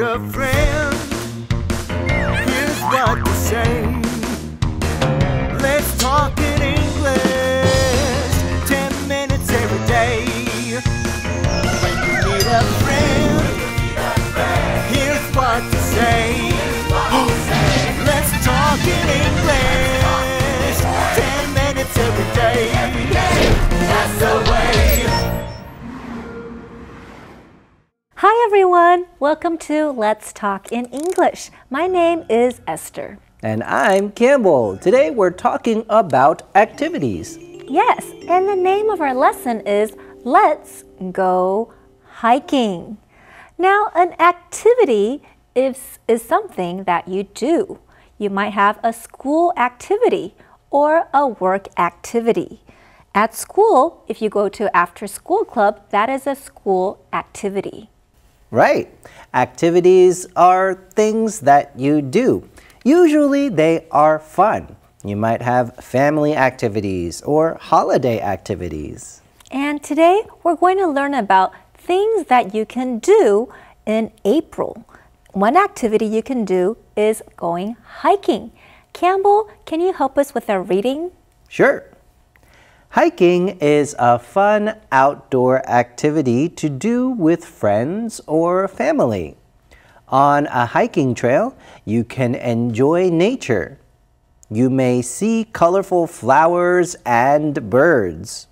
a friend, here's what to say. Let's talk in English, 10 minutes every day. When you need a friend, here's what to say. Let's talk in English, 10 minutes every day. That's the way. Hi everyone, welcome to Let's Talk in English. My name is Esther. And I'm Campbell. Today we're talking about activities. Yes, and the name of our lesson is Let's Go Hiking. Now, an activity is something that you do. You might have a school activity or a work activity. At school, if you go to after-school club, that is a school activity. Right. Activities are things that you do. Usually they are fun. You might have family activities or holiday activities. And today we're going to learn about things that you can do in April. One activity you can do is going hiking. Campbell, can you help us with our reading? Sure. Hiking is a fun outdoor activity to do with friends or family. On a hiking trail, you can enjoy nature. You may see colorful flowers and birds.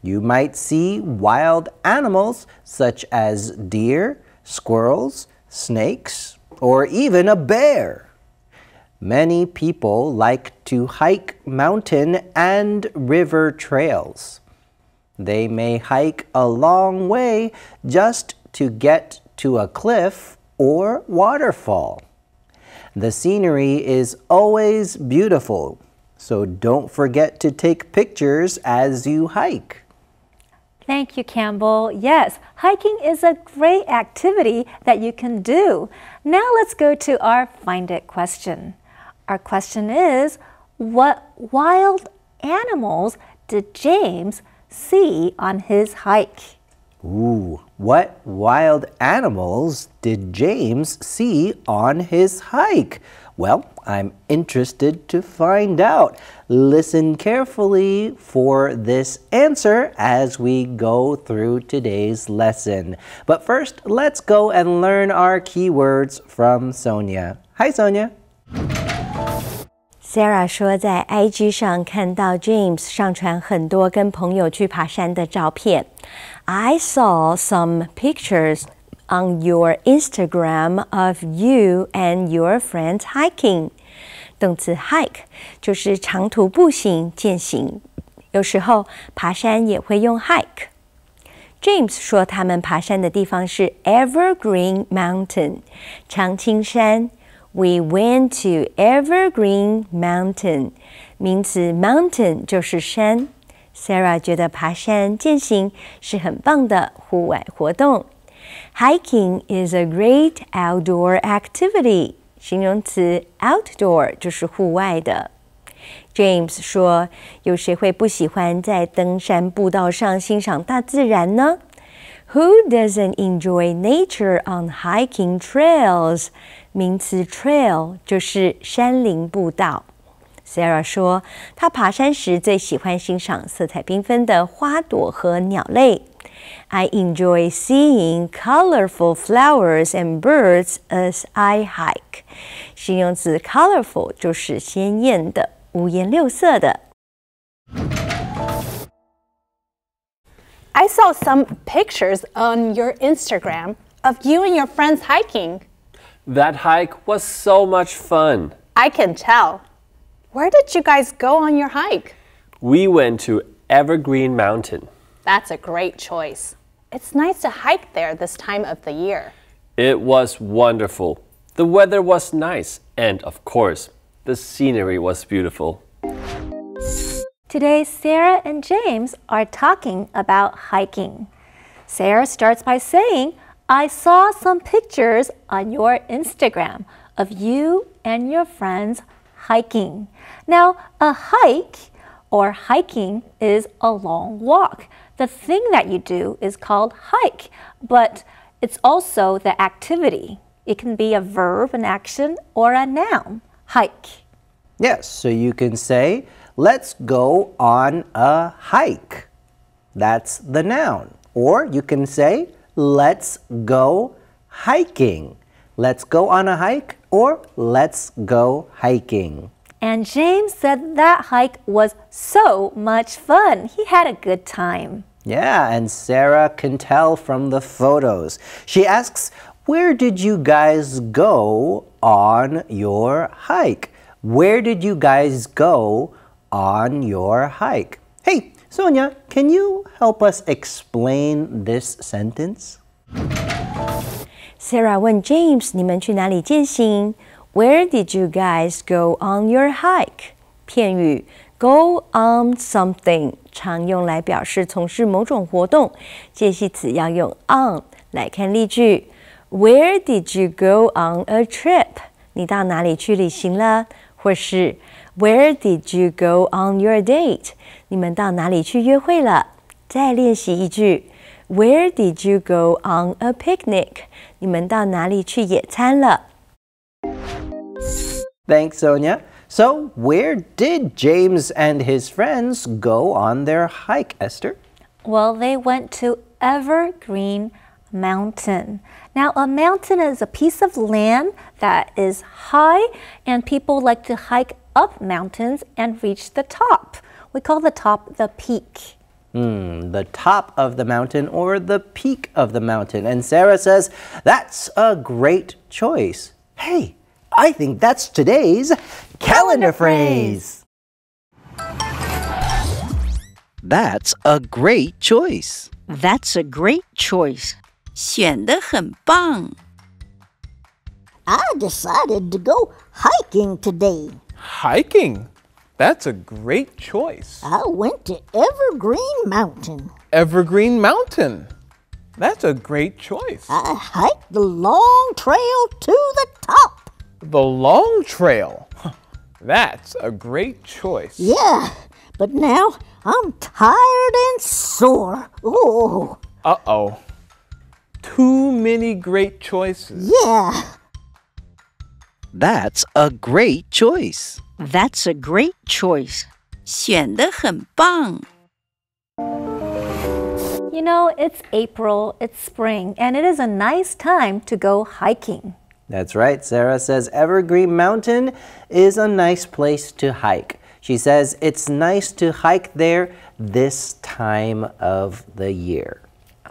You might see wild animals such as deer, squirrels, snakes, or even a bear. Many people like to hike mountain and river trails. They may hike a long way just to get to a cliff or waterfall. The scenery is always beautiful, so don't forget to take pictures as you hike. Thank you, Campbell. Yes, hiking is a great activity that you can do. Now let's go to our Find It question. Our question is, what wild animals did James see on his hike? Ooh, what wild animals did James see on his hike? Well, I'm interested to find out. Listen carefully for this answer as we go through today's lesson. But first, let's go and learn our keywords from Sonia. Hi, Sonia. Sarah 说在 IG 上看到 James 上传很多跟朋友去爬山的照片。I saw some pictures on your Instagram of you and your friends hiking. 动词 hike 就是长途步行、健行。有时候爬山也会用 hike。James 说他们爬山的地方是 Evergreen Mountain, 长青山。We went to Evergreen Mountain. 名词 mountain 就是山。Sarah 觉得爬山、健行是很棒的户外活动。Hiking is a great outdoor activity. 形容词 outdoor 就是户外的。James 说，有谁会不喜欢在登山步道上欣赏大自然呢？ Who doesn't enjoy nature on hiking trails? 名词 trail 就是山林步道。Sarah 说，她爬山时最喜欢欣赏色彩缤纷的花朵和鸟类。I enjoy seeing colorful flowers and birds as I hike. 形容词 colorful 就是鲜艳的、五颜六色的。I saw some pictures on your Instagram of you and your friends hiking. That hike was so much fun. I can tell. Where did you guys go on your hike? We went to Evergreen Mountain. That's a great choice. It's nice to hike there this time of the year. It was wonderful. The weather was nice, and of course, the scenery was beautiful. Today, Sarah and James are talking about hiking. Sarah starts by saying, I saw some pictures on your Instagram of you and your friends hiking. Now, a hike or hiking is a long walk. The thing that you do is called hike, but it's also the activity. It can be a verb, an action, or a noun. Hike. Yes, so you can say, let's go on a hike. That's the noun. Or you can say, let's go hiking. Let's go on a hike or let's go hiking. And James said that hike was so much fun. He had a good time. Yeah, and Sarah can tell from the photos. She asks, where did you guys go on your hike? Where did you guys go on your hike? Hey, Sonia, can you help us explain this sentence? Sarah 问 James 你们去哪里健行 Where did you guys go on your hike? 片语 go on something 常用来表示从事某种活动，介系词要用 on 来看例句。Where did you go on a trip? 你到哪里去旅行了？或是 Where did you go on your date? 你们到哪里去约会了？再练习一句。Where did you go on a picnic? 你们到哪里去野餐了？ Thanks, Sonia. So, where did James and his friends go on their hike, Esther? Well, they went to Evergreen Mountain. Now, a mountain is a piece of land that is high, and people like to hike up mountains and reach the top. We call the top the peak. The top of the mountain or the peak of the mountain. And Sarah says, that's a great choice. Hey, I think that's today's calendar phrase. That's a great choice. That's a great choice. 选得很棒。 I decided to go hiking today. Hiking? That's a great choice. I went to Evergreen Mountain. Evergreen Mountain. That's a great choice. I hiked the long trail to the top. The long trail. That's a great choice. Yeah, but now I'm tired and sore. Oh. Uh-oh. Too many great choices. Yeah. That's a great choice. That's a great choice. 选得很棒。 You know, it's April, it's spring, and it is a nice time to go hiking. That's right. Sarah says Evergreen Mountain is a nice place to hike. She says it's nice to hike there this time of the year.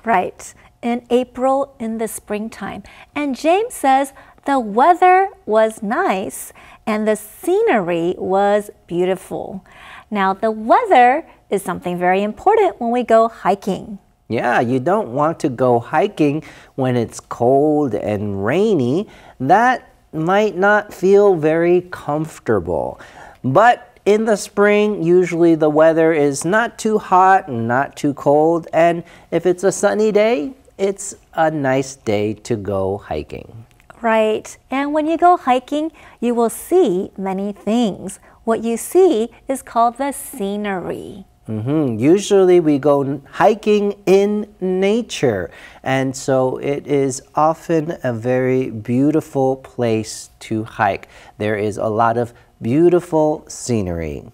Right, in April, in the springtime. And James says the weather was nice and the scenery was beautiful. Now, the weather is something very important when we go hiking. Yeah, you don't want to go hiking when it's cold and rainy. That might not feel very comfortable. But in the spring, usually the weather is not too hot and not too cold. And if it's a sunny day, it's a nice day to go hiking. Right, and when you go hiking, you will see many things. What you see is called the scenery. Usually we go hiking in nature, and so it is often a very beautiful place to hike. There is a lot of beautiful scenery.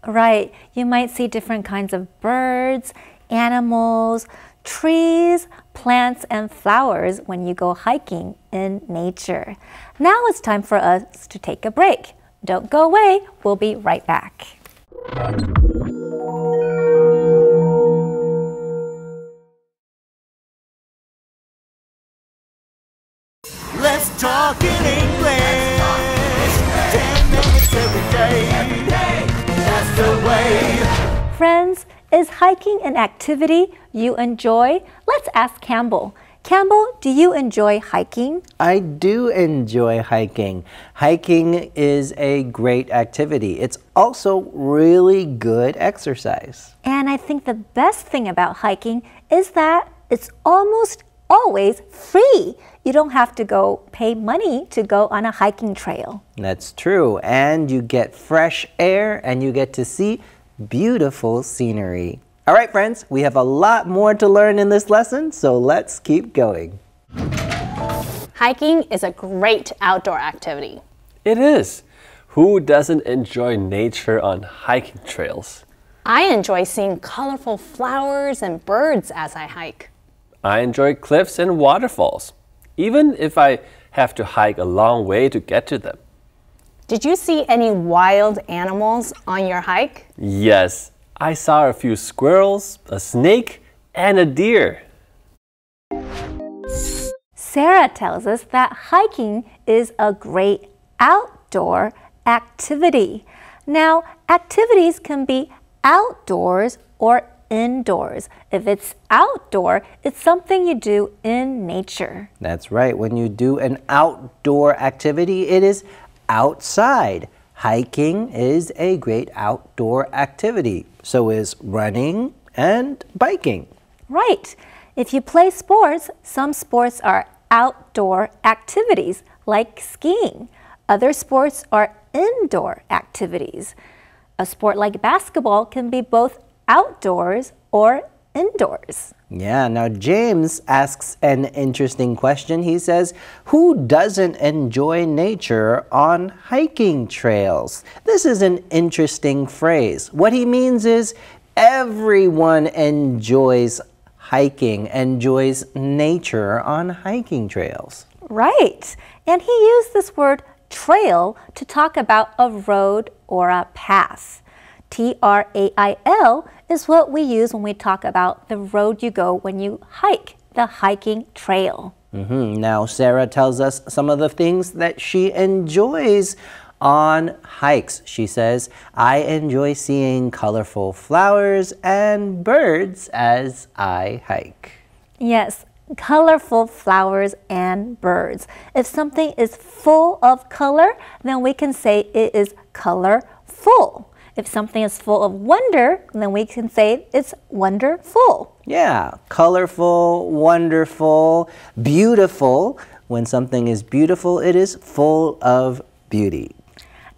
Right, you might see different kinds of birds, animals, trees, plants, and flowers when you go hiking in nature. Now it's time for us to take a break. Don't go away, we'll be right back. Let's talk in English. 10 minutes every day. That's the way. Friends, is hiking an activity you enjoy? Let's ask Campbell. Campbell, do you enjoy hiking? I do enjoy hiking. Hiking is a great activity. It's also really good exercise. And I think the best thing about hiking is that it's almost always free. You don't have to go pay money to go on a hiking trail. That's true. And you get fresh air and you get to see beautiful scenery. All right, friends, we have a lot more to learn in this lesson, so let's keep going. Hiking is a great outdoor activity. It is. Who doesn't enjoy nature on hiking trails? I enjoy seeing colorful flowers and birds as I hike. I enjoy cliffs and waterfalls, even if I have to hike a long way to get to them. Did you see any wild animals on your hike? Yes, I saw a few squirrels, a snake, and a deer. Sarah tells us that hiking is a great outdoor activity. Now, activities can be outdoors or indoors. If it's outdoor, it's something you do in nature. That's right. When you do an outdoor activity, it is outside. Hiking is a great outdoor activity. So is running and biking. Right. If you play sports, some sports are outdoor activities, like skiing. Other sports are indoor activities. A sport like basketball can be both outdoors or indoors. Yeah, now James asks an interesting question. He says, who doesn't enjoy nature on hiking trails? This is an interesting phrase. What he means is everyone enjoys hiking, enjoys nature on hiking trails. Right. And he used this word trail to talk about a road or a path. Trail is what we use when we talk about the road you go when you hike, the hiking trail. Now, Sarah tells us some of the things that she enjoys on hikes. She says, I enjoy seeing colorful flowers and birds as I hike. Yes, colorful flowers and birds. If something is full of color, then we can say it is colorful. If something is full of wonder, then we can say it's wonderful. Yeah, colorful, wonderful, beautiful. When something is beautiful, it is full of beauty.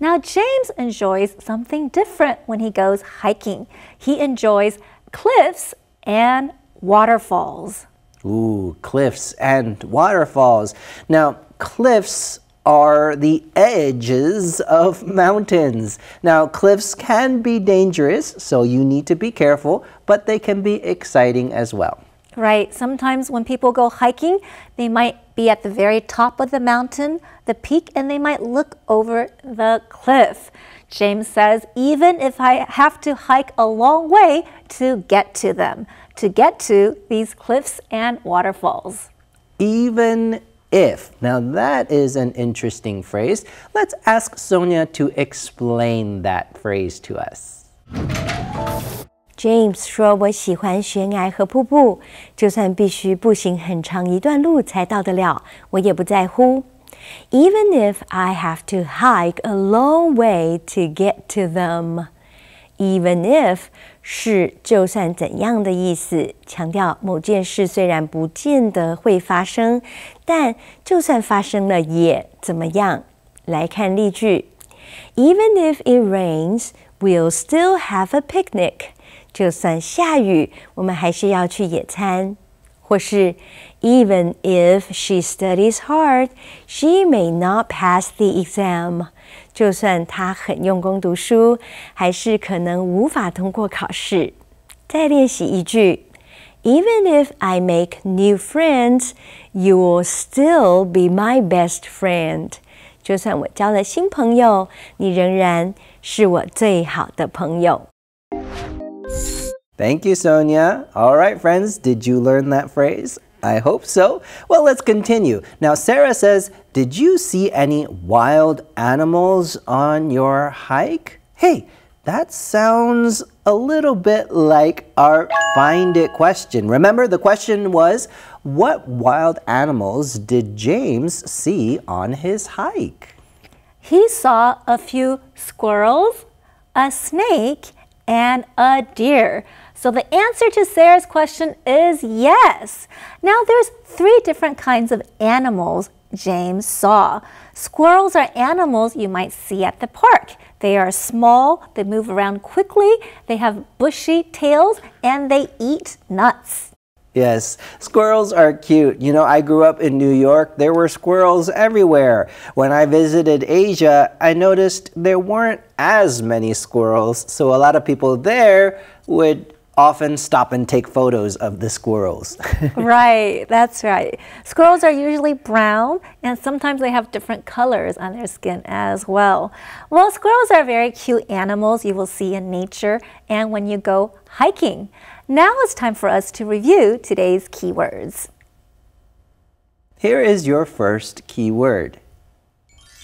Now, James enjoys something different when he goes hiking. He enjoys cliffs and waterfalls. Ooh, cliffs and waterfalls. Now, cliffs are the edges of mountains. Now, cliffs can be dangerous, so you need to be careful, but they can be exciting as well. Right. Sometimes when people go hiking, they might be at the very top of the mountain, the peak, and they might look over the cliff. James says, even if I have to hike a long way to get to them, to get to these cliffs and waterfalls. Even if. Now that is an interesting phrase. Let's ask Sonia to explain that phrase to us. James 说：“我喜欢悬崖和瀑布，就算必须步行很长一段路才到得了，我也不在乎。Even if I have to hike a long way to get to them. Even if 是就算怎样的意思，强调某件事虽然不见得会发生，但就算发生了也怎么样？来看例句 ：Even if it rains, we'll still have a picnic. 就算下雨，我们还是要去野餐。或是 Even if she studies hard, she may not pass the exam. 就算她很用功读书，还是可能无法通过考试。再练习一句 Even if I make new friends, you will still be my best friend. 就算我交了新朋友，你仍然是我最好的朋友。Thank you, Sonia. All right, friends, did you learn that phrase? I hope so. Well, let's continue. Now, Sarah says, did you see any wild animals on your hike? Hey, that sounds a little bit like our Find It question. Remember, the question was, what wild animals did James see on his hike? He saw a few squirrels, a snake, and a deer. So the answer to Sarah's question is yes. Now there's 3 different kinds of animals James saw. Squirrels are animals you might see at the park. They are small, they move around quickly, they have bushy tails, and they eat nuts. Yes, squirrels are cute. You know, I grew up in New York. There were squirrels everywhere. When I visited Asia, I noticed there weren't as many squirrels, so a lot of people there would often stop and take photos of the squirrels. Right, that's right. Squirrels are usually brown, and sometimes they have different colors on their skin as well. Well, squirrels are very cute animals you will see in nature and when you go hiking. Now it's time for us to review today's keywords. Here is your first keyword.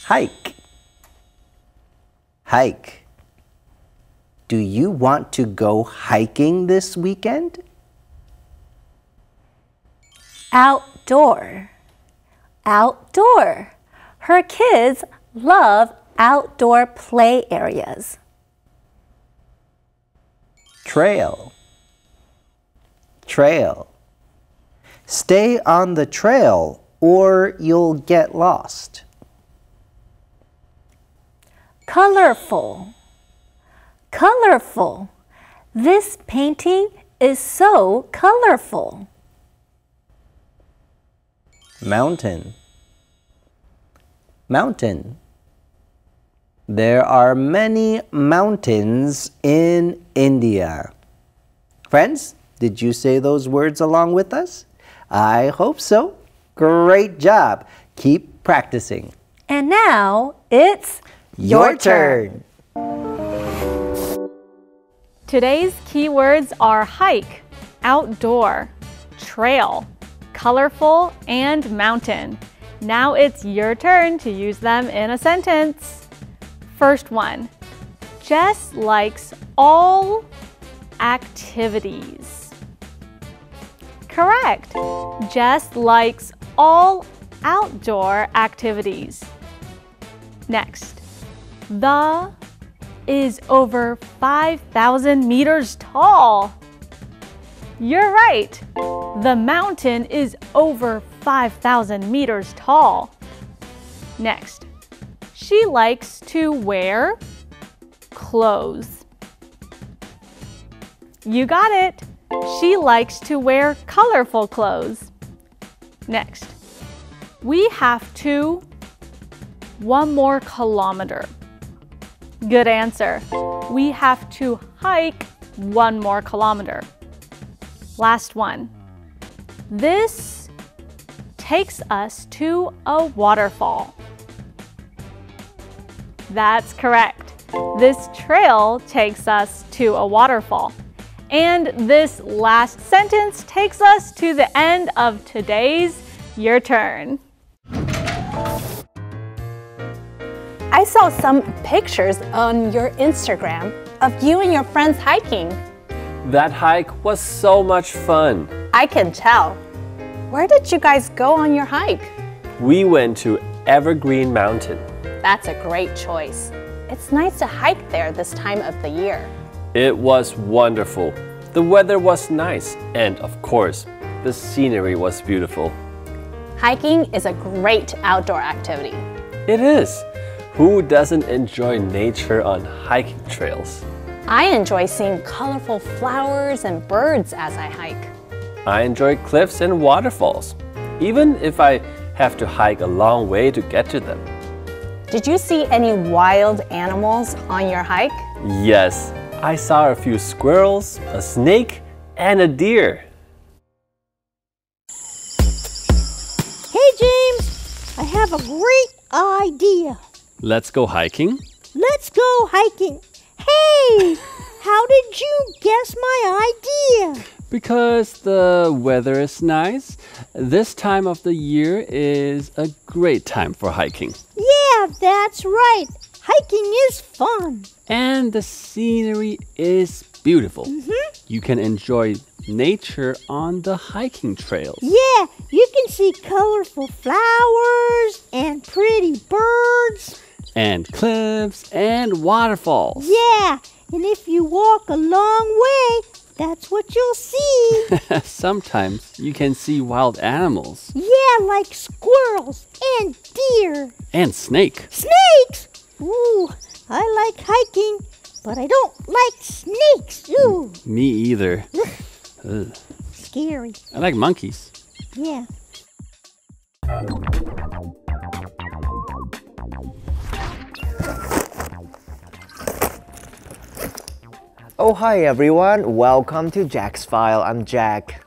Hike. Hike. Do you want to go hiking this weekend? Outdoor. Outdoor. Her kids love outdoor play areas. Trail. Trail. Stay on the trail or you'll get lost. Colorful. Colorful. This painting is so colorful. Mountain. Mountain. There are many mountains in India. Friends, did you say those words along with us? I hope so. Great job. Keep practicing. And now it's your turn. Today's keywords are hike, outdoor, trail, colorful, and mountain. Now it's your turn to use them in a sentence. First one, Jess likes all activities. Correct. Jess likes all outdoor activities. Next, the is over 5,000 meters tall. You're right. The mountain is over 5,000 meters tall. Next, she likes to wear clothes. You got it. She likes to wear colorful clothes. Next, we have to 1 more kilometer. Good answer. We have to hike 1 more kilometer. Last one. This takes us to a waterfall. That's correct. This trail takes us to a waterfall. And this last sentence takes us to the end of today's Your Turn. I saw some pictures on your Instagram of you and your friends hiking. That hike was so much fun. I can tell. Where did you guys go on your hike? We went to Evergreen Mountain. That's a great choice. It's nice to hike there this time of the year. It was wonderful. The weather was nice, and of course, the scenery was beautiful. Hiking is a great outdoor activity. It is. Who doesn't enjoy nature on hiking trails? I enjoy seeing colorful flowers and birds as I hike. I enjoy cliffs and waterfalls, even if I have to hike a long way to get to them. Did you see any wild animals on your hike? Yes, I saw a few squirrels, a snake, and a deer. Hey, James, I have a great idea. Let's go hiking? Let's go hiking. Hey, how did you guess my idea? Because the weather is nice. This time of the year is a great time for hiking. Yeah, that's right. Hiking is fun. And the scenery is beautiful. You can enjoy nature on the hiking trails. Yeah, you can see colorful flowers and pretty birds. And cliffs and waterfalls. Yeah, and if you walk a long way, that's what you'll see. Sometimes you can see wild animals. Yeah, like squirrels and deer. And snake. Snakes! Ooh, I like hiking, but I don't like snakes. Ooh. Me either. scary. I like monkeys. Yeah. Oh, hi everyone. Welcome to Jack's File. I'm Jack.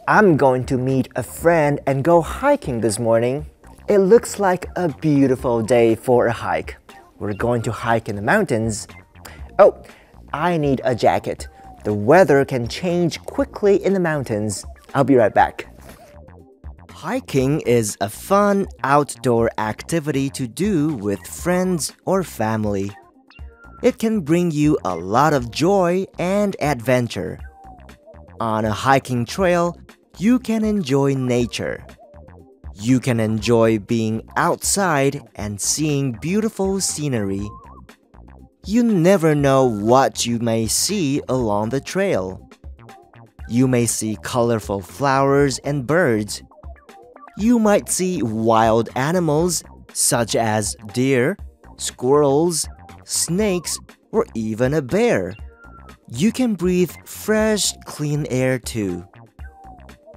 I'm going to meet a friend and go hiking this morning. It looks like a beautiful day for a hike. We're going to hike in the mountains. Oh, I need a jacket. The weather can change quickly in the mountains. I'll be right back. Hiking is a fun outdoor activity to do with friends or family. It can bring you a lot of joy and adventure. On a hiking trail, you can enjoy nature. You can enjoy being outside and seeing beautiful scenery. You never know what you may see along the trail. You may see colorful flowers and birds. You might see wild animals such as deer, squirrels, snakes, or even a bear. You can breathe fresh, clean air too.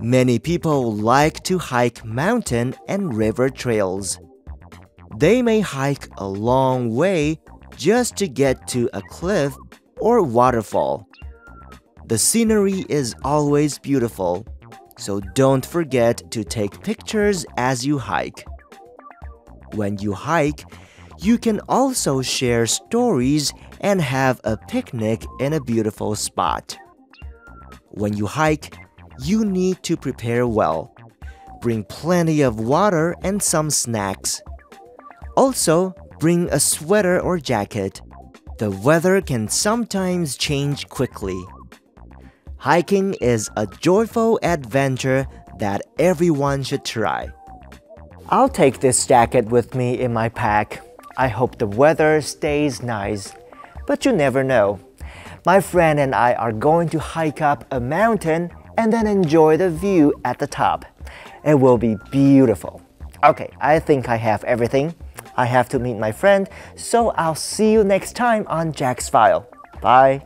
Many people like to hike mountain and river trails. They may hike a long way just to get to a cliff or waterfall. The scenery is always beautiful, so don't forget to take pictures as you hike. When you hike, you can also share stories and have a picnic in a beautiful spot. When you hike, you need to prepare well. Bring plenty of water and some snacks. Also, bring a sweater or jacket. The weather can sometimes change quickly. Hiking is a joyful adventure that everyone should try. I'll take this jacket with me in my pack. I hope the weather stays nice, but you never know. My friend and I are going to hike up a mountain and then enjoy the view at the top. It will be beautiful. Okay, I think I have everything. I have to meet my friend, so I'll see you next time on Jack's File. Bye.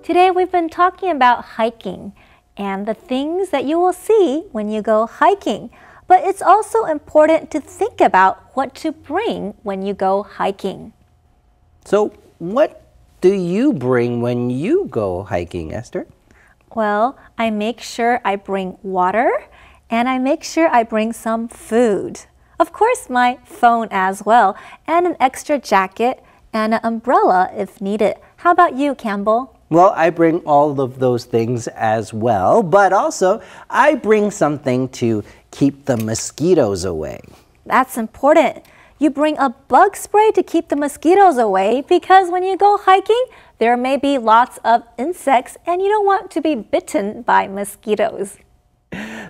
Today we've been talking about hiking and the things that you will see when you go hiking. But it's also important to think about what to bring when you go hiking. So, what do you bring when you go hiking, Esther? Well, I make sure I bring water and I make sure I bring some food. Of course, my phone as well, and an extra jacket and an umbrella if needed. How about you, Campbell? Well, I bring all of those things as well, but also I bring something to keep the mosquitoes away. That's important. You bring a bug spray to keep the mosquitoes away because when you go hiking, there may be lots of insects and you don't want to be bitten by mosquitoes.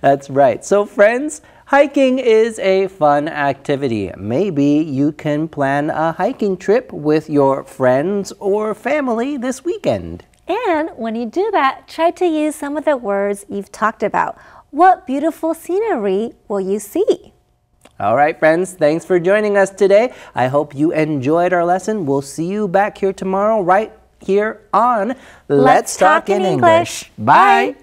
That's right. So friends, hiking is a fun activity. Maybe you can plan a hiking trip with your friends or family this weekend. And when you do that, try to use some of the words you've talked about. What beautiful scenery will you see? All right, friends, thanks for joining us today. I hope you enjoyed our lesson. We'll see you back here tomorrow right here on Let's Talk in English. Bye.